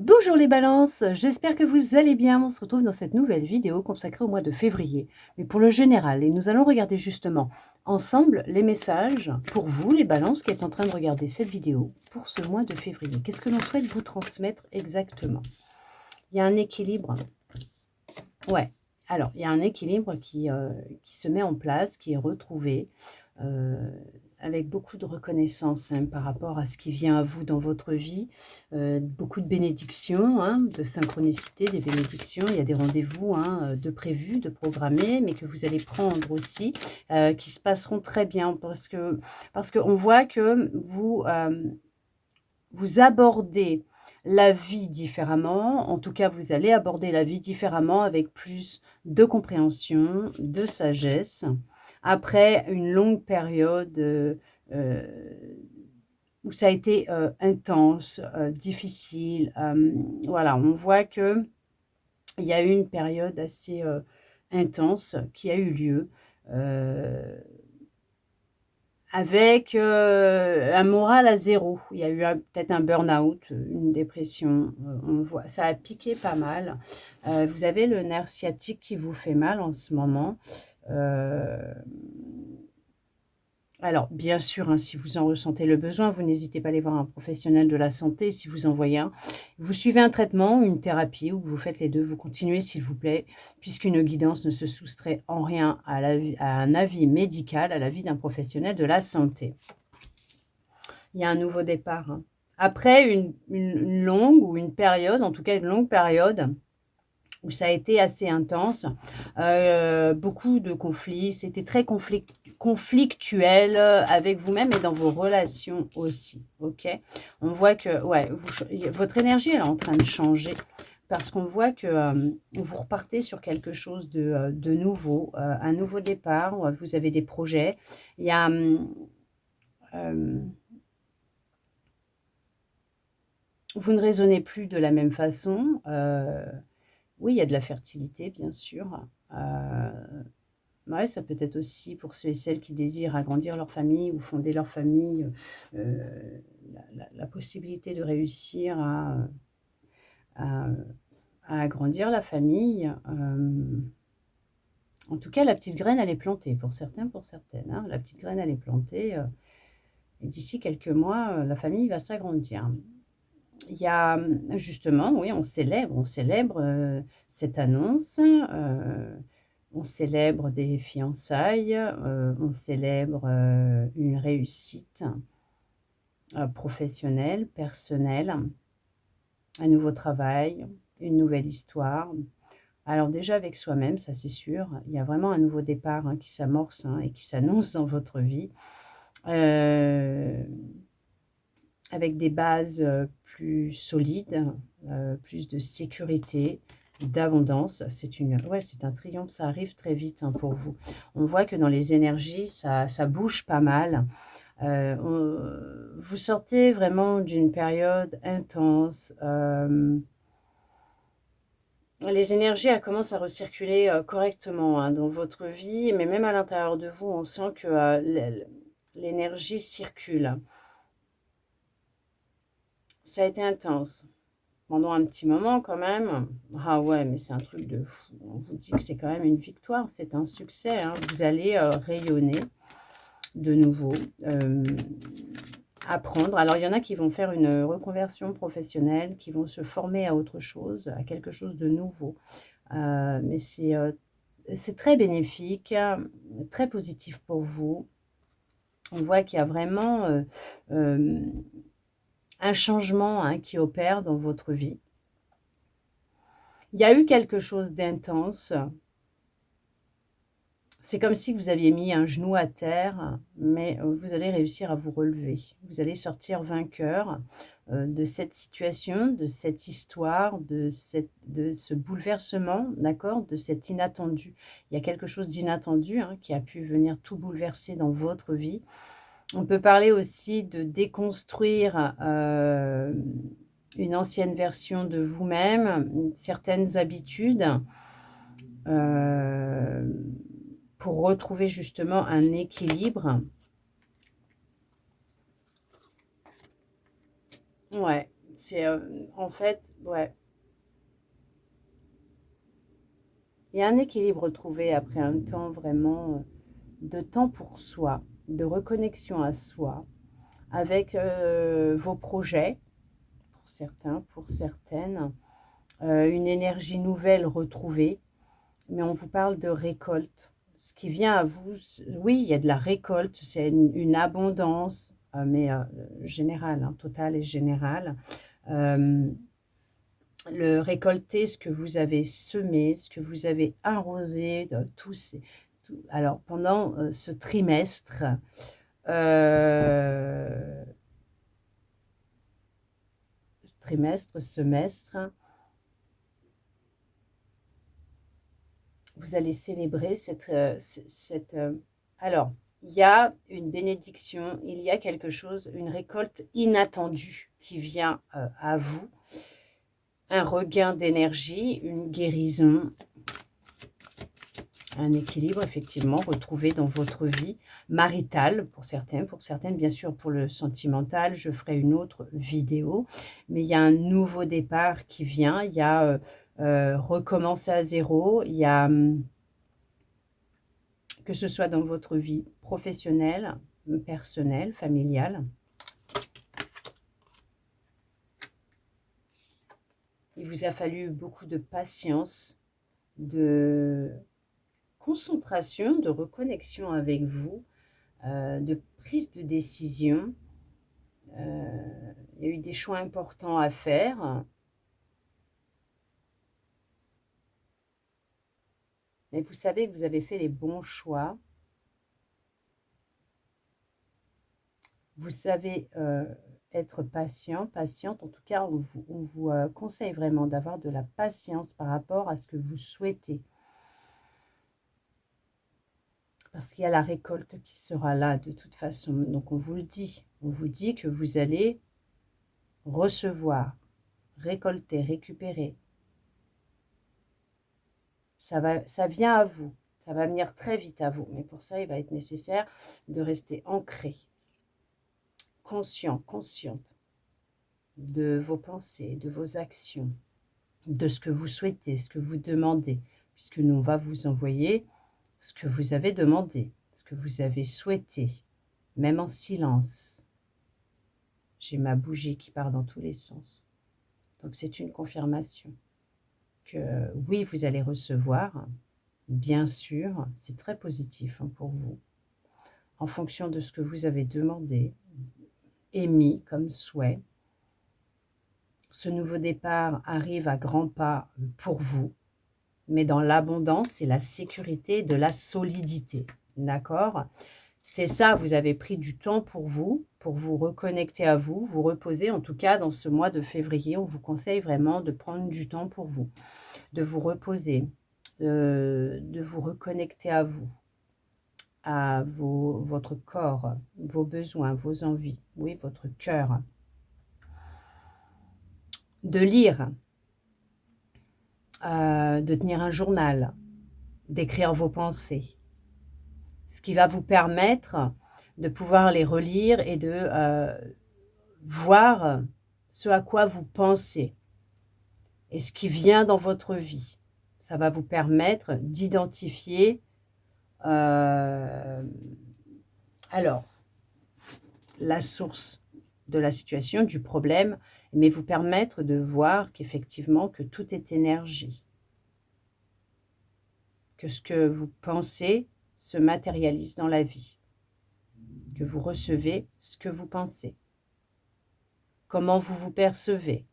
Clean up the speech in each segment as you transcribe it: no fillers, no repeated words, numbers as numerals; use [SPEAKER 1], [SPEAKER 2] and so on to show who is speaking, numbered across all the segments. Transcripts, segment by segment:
[SPEAKER 1] Bonjour les balances, j'espère que vous allez bien. On se retrouve dans cette nouvelle vidéo consacrée au mois de février, mais pour le général. Et nous allons regarder justement ensemble les messages pour vous les balances qui êtes en train de regarder cette vidéo pour ce mois de février. Qu'est-ce que l'on souhaite vous transmettre exactement? Il y a un équilibre. Ouais, alors il y a un équilibre qui se met en place, qui est retrouvé. euh, Avec beaucoup de reconnaissance par rapport à ce qui vient à vous dans votre vie, beaucoup de bénédictions, de synchronicité, des bénédictions. Il y a des rendez-vous de prévus, de programmés, mais que vous allez prendre aussi, qui se passeront très bien parce qu'on voit que vous abordez la vie différemment. En tout cas, vous allez aborder la vie différemment avec plus de compréhension, de sagesse. Après une longue période où ça a été intense, difficile, voilà, on voit que il y a eu une période assez intense qui a eu lieu. euh, Avec, un moral à zéro. Il y a eu peut-être un burn-out, une dépression, on voit ça a piqué pas mal. Vous avez le nerf sciatique qui vous fait mal en ce moment. Heu, alors bien sûr, si vous en ressentez le besoin, vous n'hésitez pas à aller voir un professionnel de la santé si vous en voyez un. Vous suivez un traitement, une thérapie ou vous faites les 2. Vous continuez s'il vous plaît, puisqu'une guidance ne se soustrait en rien à un avis médical, à l'avis d'un professionnel de la santé. Il y a un nouveau départ. Après une longue ou une période, en tout cas une longue période, où ça a été assez intense, beaucoup de conflits, c'était très conflictuel avec vous-même et dans vos relations aussi, ok? On voit que, ouais, votre énergie, elle est en train de changer parce qu'on voit que vous repartez sur quelque chose de nouveau, un nouveau départ, vous avez des projets. Il y a... euh, Vous ne raisonnez plus de la même façon. Oui, il y a de la fertilité, bien sûr. Ouais, ça peut être aussi pour ceux et celles qui désirent agrandir leur famille ou fonder leur famille, la possibilité de réussir à, à agrandir la famille. En tout cas, la petite graine, elle est plantée pour certains, pour certaines. La petite graine, elle est plantée. Et d'ici quelques mois, la famille va s'agrandir. Il y a, justement, oui, on célèbre, cette annonce, on célèbre des fiançailles, on célèbre, une réussite, professionnelle, personnelle, un nouveau travail, une nouvelle histoire. Alors déjà avec soi-même, ça c'est sûr, il y a vraiment un nouveau départ, qui s'amorce, et qui s'annonce dans votre vie. Heu Avec des bases, plus solides, plus de sécurité, d'abondance. C'est un triomphe, ça arrive très vite, pour vous. On voit que dans les énergies, ça bouge pas mal. Vous sortez vraiment d'une période intense, les énergies, elles commencent à recirculer, correctement, dans votre vie, mais même à l'intérieur de vous, on sent que, l'énergie circule. Ça a été intense. Pendant un petit moment quand même. Ah ouais, mais c'est un truc de fou. On vous dit que c'est quand même une victoire, c'est un succès, Vous allez, rayonner de nouveau, apprendre. Alors il y en a qui vont faire une reconversion professionnelle, qui vont se former à autre chose, à quelque chose de nouveau. Mais c'est très bénéfique, très positif pour vous. On voit qu'il y a vraiment, un changement, qui opère dans votre vie. Il y a eu quelque chose d'intense. C'est comme si vous aviez mis un genou à terre, mais vous allez réussir à vous relever. Vous allez sortir vainqueur, de cette situation, de cette histoire, de ce bouleversement, d'accord? De cet inattendu. Il y a quelque chose d'inattendu, qui a pu venir tout bouleverser dans votre vie. On peut parler aussi de déconstruire, une ancienne version de vous-même, certaines habitudes, heu, pour retrouver justement un équilibre. Ouais, C'est en fait, ouais, il y a un équilibre trouvé après un temps vraiment de temps pour soi, de reconnexion à soi, avec vos projets, pour certains, pour certaines, une énergie nouvelle retrouvée, mais on vous parle de récolte. Ce qui vient à vous, oui, il y a de la récolte, c'est une abondance, mais générale, hein, totale et générale. Euh, le récolter ce que vous avez semé, ce que vous avez arrosé, alors pendant ce euh, semestre, vous allez célébrer alors, il y a une bénédiction, il y a quelque chose, une récolte inattendue qui vient à vous, un regain d'énergie, une guérison, un équilibre effectivement retrouvé dans votre vie maritale pour certaines bien sûr pour le sentimental, je ferai une autre vidéo, mais il y a un nouveau départ qui vient, il y a recommencer à zéro, il y a que ce soit dans votre vie professionnelle, personnelle, familiale. Il vous a fallu beaucoup de patience, de concentration, de reconnexion avec vous, de prise de décision. Il y a eu des choix importants à faire. Mais vous savez que vous avez fait les bons choix. Vous savez être patient, patiente. En tout cas, on vous conseille vraiment d'avoir de la patience par rapport à ce que vous souhaitez. Parce qu'il y a la récolte qui sera là de toute façon. Donc on vous le dit. On vous dit que vous allez recevoir, récolter, récupérer. Ça vient à vous. Ça va venir très vite à vous. Mais pour ça, il va être nécessaire de rester ancré, conscient, consciente de vos pensées, de vos actions, de ce que vous souhaitez, ce que vous demandez. Puisque nous, on va vous envoyer ce que vous avez demandé, ce que vous avez souhaité, même en silence. J'ai ma bougie qui part dans tous les sens. Donc c'est une confirmation que oui, vous allez recevoir, bien sûr, c'est très positif pour vous, en fonction de ce que vous avez demandé, émis comme souhait. Ce nouveau départ arrive à grands pas pour vous, mais dans l'abondance et la sécurité et de la solidité. D'accord ? C'est ça, vous avez pris du temps pour vous reconnecter à vous, vous reposer. En tout cas, dans ce mois de février, on vous conseille vraiment de prendre du temps pour vous, de vous reposer, de vous reconnecter à votre corps, vos besoins, vos envies, oui, votre cœur. De lire, de tenir un journal, d'écrire vos pensées, ce qui va vous permettre de pouvoir les relire et de voir ce à quoi vous pensez et ce qui vient dans votre vie. Ça va vous permettre d'identifier alors la source de la situation, du problème, mais vous permettre de voir qu'effectivement que tout est énergie, que ce que vous pensez se matérialise dans la vie, que vous recevez ce que vous pensez, comment vous vous percevez.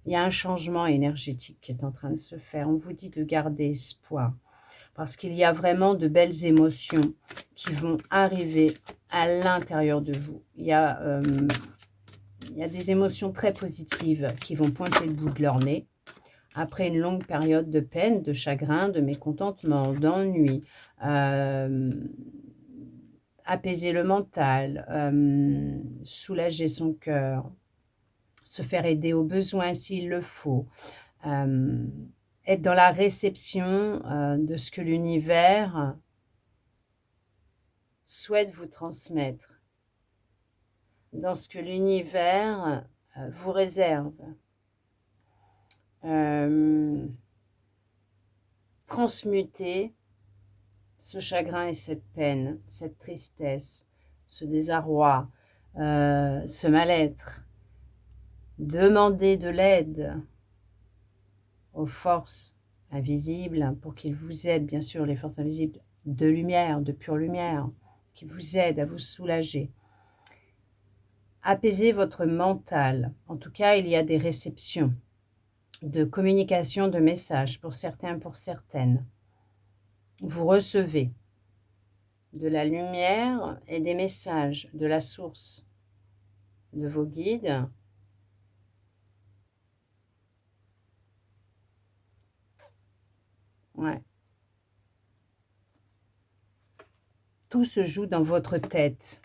[SPEAKER 1] Il y a un changement énergétique qui est en train de se faire. On vous dit de garder espoir parce qu'il y a vraiment de belles émotions qui vont arriver à l'intérieur de vous. Il y a des émotions très positives qui vont pointer le bout de leur nez. Après une longue période de peine, de chagrin, de mécontentement, d'ennui, apaiser le mental, soulager son cœur, se faire aider aux besoins s'il le faut, être dans la réception de ce que l'univers souhaite vous transmettre. dans ce que l'univers vous réserve. Transmuter ce chagrin et cette peine, cette tristesse, ce désarroi, ce mal-être. Demandez de l'aide aux forces invisibles pour qu'ils vous aident, bien sûr, les forces invisibles de lumière, de pure lumière, qui vous aident à vous soulager. Apaisez votre mental. En tout cas, il y a des réceptions de communication de messages pour certains, pour certaines. Vous recevez de la lumière et des messages de la source, de vos guides. Ouais. Tout se joue dans votre tête.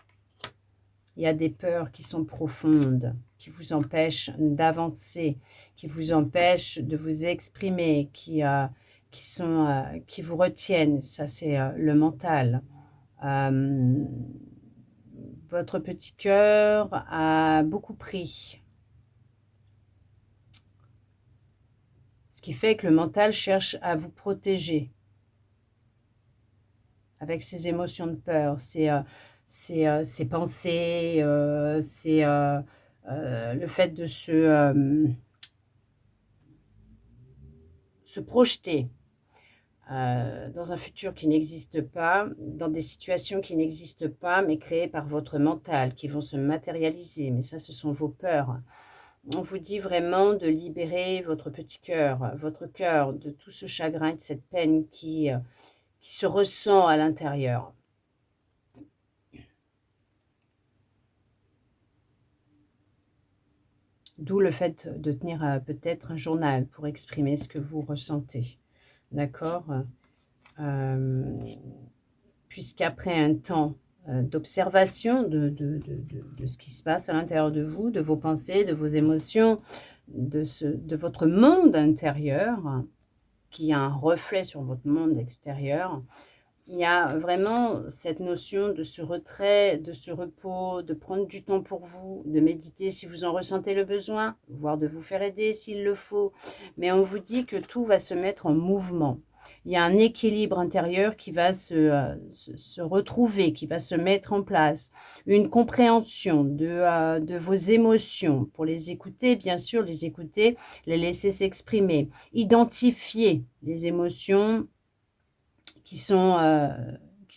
[SPEAKER 1] Il y a des peurs qui sont profondes, qui vous empêchent d'avancer, qui vous empêchent de vous exprimer, qui vous retiennent. Ça, c'est le mental. Votre petit cœur a beaucoup pris. Ce qui fait que le mental cherche à vous protéger avec ses émotions de peur, ses pensées, le fait de se projeter dans un futur qui n'existe pas, dans des situations qui n'existent pas, mais créées par votre mental, qui vont se matérialiser. Mais ça, ce sont vos peurs. On vous dit vraiment de libérer votre petit cœur, votre cœur, de tout ce chagrin, de cette peine qui se ressent à l'intérieur. D'où le fait de tenir peut-être un journal pour exprimer ce que vous ressentez. D'accord, puisqu'après un temps d'observation de ce qui se passe à l'intérieur de vous, de vos pensées, de vos émotions, de votre monde intérieur, qui a un reflet sur votre monde extérieur, il y a vraiment cette notion de ce retrait, de ce repos, de prendre du temps pour vous, de méditer si vous en ressentez le besoin, voire de vous faire aider s'il le faut. Mais on vous dit que tout va se mettre en mouvement. Il y a un équilibre intérieur qui va se retrouver, qui va se mettre en place. Une compréhension de vos émotions. Pour les écouter, bien sûr, les écouter, les laisser s'exprimer. Identifier les émotions qui sont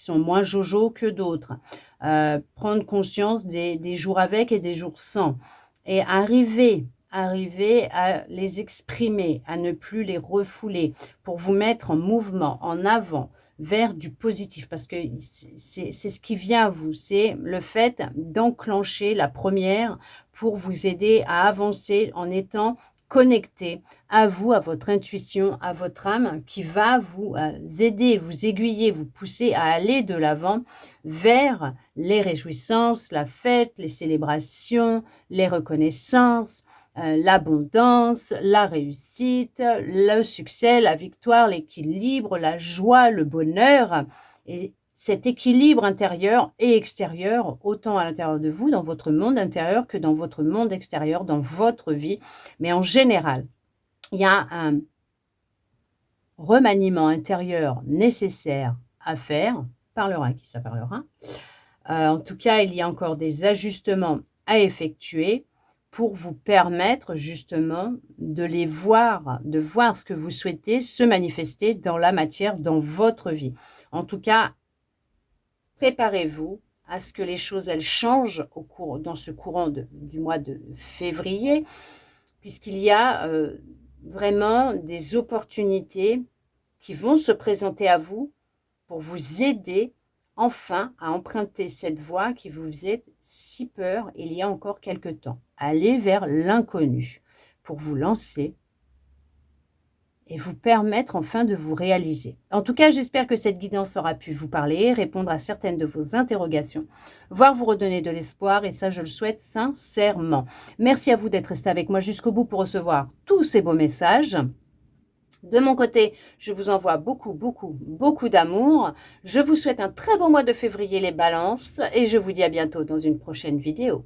[SPEAKER 1] moins jojo que d'autres. Prendre conscience des jours avec et des jours sans. Et arriver à les exprimer, à ne plus les refouler, pour vous mettre en mouvement, en avant, vers du positif. Parce que c'est ce qui vient à vous. C'est le fait d'enclencher la première pour vous aider à avancer en étant connecté à vous, à votre intuition, à votre âme, qui va vous aider, vous aiguiller, vous pousser à aller de l'avant vers les réjouissances, la fête, les célébrations, les reconnaissances, l'abondance, la réussite, le succès, la victoire, l'équilibre, la joie, le bonheur. Et cet équilibre intérieur et extérieur, autant à l'intérieur de vous, dans votre monde intérieur, que dans votre monde extérieur, dans votre vie, mais en général. Il y a un remaniement intérieur nécessaire à faire, par le rein qui ça par le rein. En tout cas, il y a encore des ajustements à effectuer pour vous permettre justement de les voir, de voir ce que vous souhaitez se manifester dans la matière, dans votre vie. En tout cas, préparez-vous à ce que les choses, elles changent dans ce courant du mois de février, puisqu'il y a vraiment des opportunités qui vont se présenter à vous pour vous aider enfin à emprunter cette voie qui vous faisait si peur il y a encore quelque temps. Allez vers l'inconnu pour vous lancer et vous permettre enfin de vous réaliser. En tout cas, j'espère que cette guidance aura pu vous parler, répondre à certaines de vos interrogations, voire vous redonner de l'espoir, et ça, je le souhaite sincèrement. Merci à vous d'être resté avec moi jusqu'au bout pour recevoir tous ces beaux messages. De mon côté, je vous envoie beaucoup, beaucoup, beaucoup d'amour. Je vous souhaite un très beau mois de février, les balances, et je vous dis à bientôt dans une prochaine vidéo.